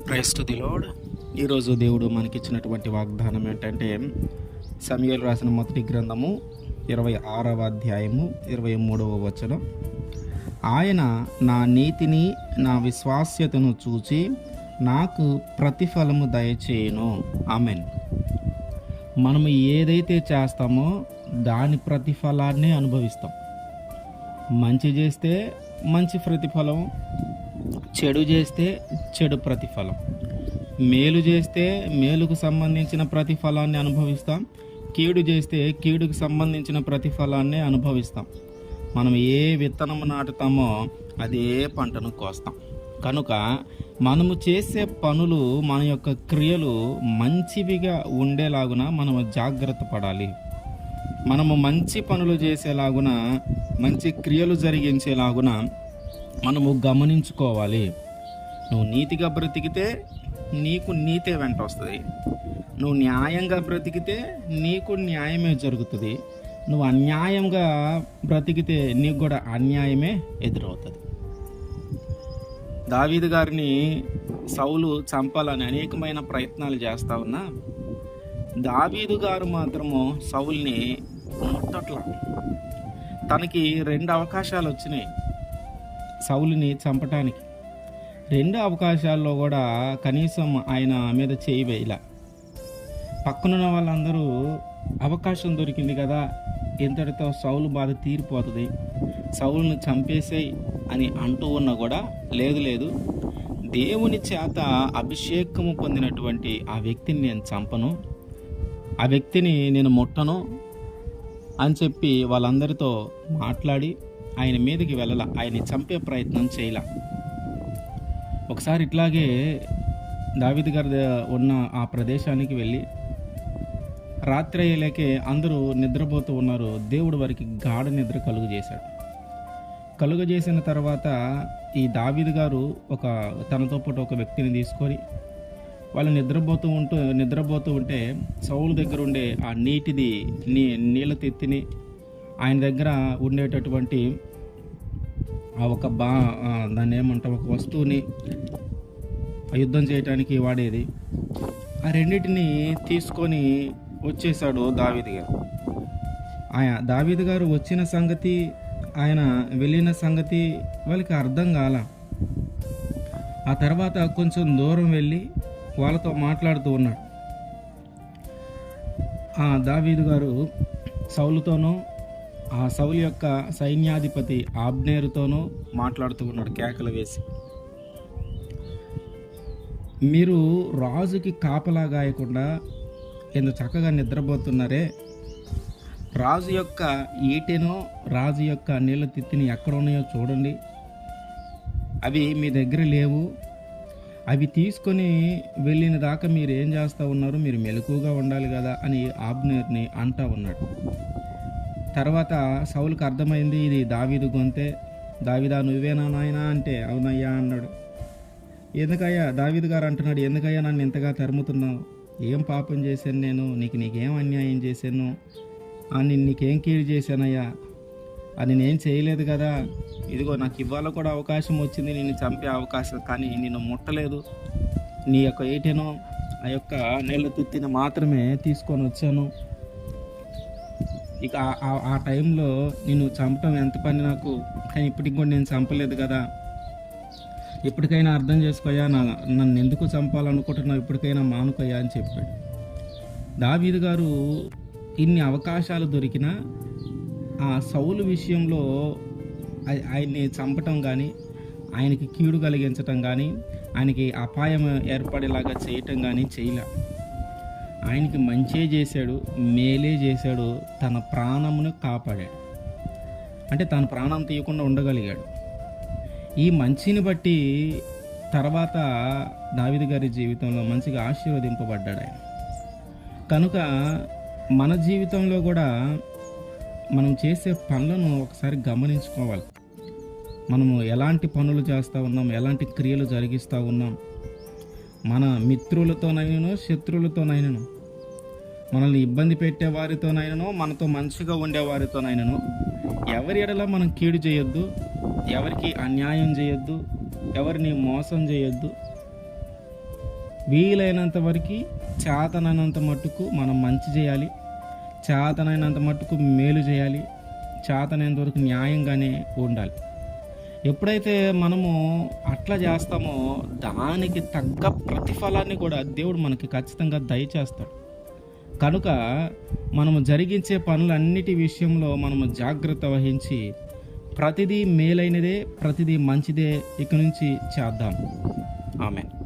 Praise to the lord. ఈరోజు దేవుడు మనకిచ్చినటువంటి వాగ్దానం ఏంటంటే, సమూయేలు రాసిన మొదటి గ్రంథము 26వ అధ్యాయము 23వ వచనం. ఆయన నా నీతిని నా విశ్వాస్యతను చూచి నాకు ప్రతిఫలము దయచేయును. ఆమెన్. మనము ఏదైతే చేస్తామో దాని ప్రతిఫలాన్నే అనుభవిస్తాం. మంచి చేస్తే మంచి ప్రతిఫలం, చెడు చేస్తే చెడు ప్రతిఫలం, మేలు చేస్తే మేలుకు సంబంధించిన ప్రతిఫలాన్ని అనుభవిస్తాం, కీడు చేస్తే కీడుకు సంబంధించిన ప్రతిఫలాన్ని అనుభవిస్తాం. మనం ఏ విత్తనము నాటుతామో అదే పంటను కోస్తాం. కనుక మనము చేసే పనులు, మన యొక్క క్రియలు మంచివిగా ఉండేలాగున మనము జాగ్రత్త పడాలి. మనము మంచి పనులు చేసేలాగున, మంచి క్రియలు జరిగించేలాగున మనము గమనించుకోవాలి. నువ్వు నీతిగా బ్రతికితే నీకు నీతే వెంట వస్తుంది. నువ్వు న్యాయంగా బ్రతికితే నీకు న్యాయమే జరుగుతుంది. నువ్వు అన్యాయంగా బ్రతికితే నీకు కూడా అన్యాయమే ఎదురవుతుంది. దావీదు గారిని సౌలు చంపాలని అనేకమైన ప్రయత్నాలు చేస్తా ఉన్నా దావీదు గారు మాత్రము సౌల్ని ముట్టట్లా. తనకి 2 అవకాశాలు వచ్చినాయి సౌలుని చంపటానికి. 2 అవకాశాల్లో కూడా కనీసం ఆయన మీద చేయి వేయలా. పక్కనున్న వాళ్ళందరూ అవకాశం దొరికింది కదా, ఇంతటితో సౌలు బాధ తీరిపోతుంది, సౌలుని చంపేసేయి అని అంటూ ఉన్నా కూడా లేదు, దేవుని చేత అభిషేకము పొందినటువంటి ఆ వ్యక్తిని నేను చంపను, ఆ వ్యక్తిని నేను ముట్టను అని చెప్పి వాళ్ళందరితో మాట్లాడి ఆయన మీదకి వెళ్ళాల, ఆయన్ని చంపే ప్రయత్నం చేయలా. ఒకసారి ఇట్లాగే దావీదు గారు ఉన్న ఆ ప్రదేశానికి వెళ్ళి రాత్రి అయ్యేలేకే అందరూ నిద్రపోతూ ఉన్నారు. దేవుడు వారికి గాఢ నిద్ర కలుగ చేసిన తర్వాత ఈ దావీదు గారు తనతో పాటు ఒక వ్యక్తిని తీసుకొని వాళ్ళు నిద్రపోతూ ఉంటే సౌలు దగ్గర ఉండే ఆ నీళ్ళ తెత్తిని, ఆయన దగ్గర ఉండేటటువంటి దాన్ని ఏమంటాం, ఒక వస్తువుని యుద్ధం చేయడానికి వాడేది, ఆ రెండింటిని తీసుకొని వచ్చేసాడు దావీదు గారు. దావీదు గారు వచ్చిన సంగతి, ఆయన వెళ్ళిన సంగతి వాళ్ళకి అర్థం కాల. ఆ తర్వాత కొంచెం దూరం వెళ్ళి వాళ్ళతో మాట్లాడుతూ ఉన్నాడు. ఆ దావీదు గారు సౌలుతోనూ, ఆ సౌలు యొక్క సైన్యాధిపతి ఆబ్నేరుతోనూ మాట్లాడుతూ ఉన్నాడు కేకలు వేసి. మీరు రాజుకి కాపలా గాయకుండా ఎంత చక్కగా నిద్రపోతున్నారే, రాజు యొక్క ఈటెనో రాజు యొక్క నీళ్ళ తిత్తిని ఎక్కడ ఉన్నాయో చూడండి, అవి మీ దగ్గర లేవు, అవి తీసుకొని వెళ్ళిన దాకా మీరు ఏం చేస్తూ ఉన్నారు, మీరు మెలకుగా ఉండాలి కదా అని ఆబ్నేర్ని అంటా ఉన్నాడు. తర్వాత సౌలుకు అర్థమైంది, ఇది దావీదు గొంతే. దావీదా, నువ్వేనా నాయనా అంటే అవునయ్యా అన్నాడు. ఎందుకయ్యా, దావీదు గారు అంటున్నాడు, ఎందుకయ్యా నన్ను ఇంతగా తరుముతున్నావు, ఏం పాపం చేశాను నేను, నీకేం అన్యాయం చేశాను, నీకేం కీడు చేశానయ్యా, అది నేను చేయలేదు కదా, ఇదిగో నాకు ఇవాళ కూడా అవకాశం వచ్చింది నిన్ను చంపే అవకాశం, కానీ నిన్ను ముట్టలేదు, నీ యొక్క ఏటెనో ఆ యొక్క నీళ్ళ తుత్తిని మాత్రమే తీసుకొని వచ్చాను. ఇక ఆ టైంలో నిన్ను చంపటం ఎంత పని నాకు, కానీ ఇప్పటికి కూడా నేను చంపలేదు కదా, ఇప్పటికైనా అర్థం చేసుకోయా, నన్ను ఎందుకు చంపాలనుకుంటున్నావు, ఇప్పటికైనా మానుకోయా అని చెప్పాడు. దావీదు గారు ఇన్ని అవకాశాలు దొరికినా ఆ సౌలు విషయంలో ఆయన్ని చంపటం కానీ, ఆయనకి కీడు కలిగించటం కానీ, ఆయనకి అపాయం ఏర్పడేలాగా చేయటం కానీ చేయలే. ఆయనకి మంచే చేశాడు, మేలే చేశాడు, తన ప్రాణమును కాపాడాడు. అంటే తన ప్రాణం తీయకుండా ఉండగలిగాడు. ఈ మంచిని బట్టి తర్వాత దావీదు గారి జీవితంలో మంచిగా ఆశీర్వదింపబడ్డాడు ఆయన. కనుక మన జీవితంలో కూడా మనం చేసే పనులను ఒకసారి గమనించుకోవాలి. మనము ఎలాంటి పనులు చేస్తూ ఉన్నాం, ఎలాంటి క్రియలు జరిగిస్తూ ఉన్నాం, మన మిత్రులతోనైనను శత్రువులతోనైనను, మనల్ని ఇబ్బంది పెట్టే వారితోనైనను, మనతో మంచిగా ఉండేవారితోనైనను ఎవరి ఎడల మనం కీడు చేయొద్దు, ఎవరికి అన్యాయం చేయొద్దు, ఎవరిని మోసం చేయొద్దు. వీలైనంత వరకు చేతనైనంత మట్టుకు మనం మంచి చేయాలి, చేతనైనంత మట్టుకు మేలు చేయాలి, చేతనైనంత వరకు న్యాయంగానే ఉండాలి. ఎప్పుడైతే మనము అట్లా చేస్తామో దానికి తగ్గ ప్రతిఫలాన్ని కూడా దేవుడు మనకి ఖచ్చితంగా దయచేస్తాడు. కనుక మనము జరిగించే పనులన్నిటి విషయంలో మనము జాగ్రత్త వహించి ప్రతిదీ మేలైనదే, ప్రతిదీ మంచిదే ఇక నుంచి చేద్దాం. ఆమేన్.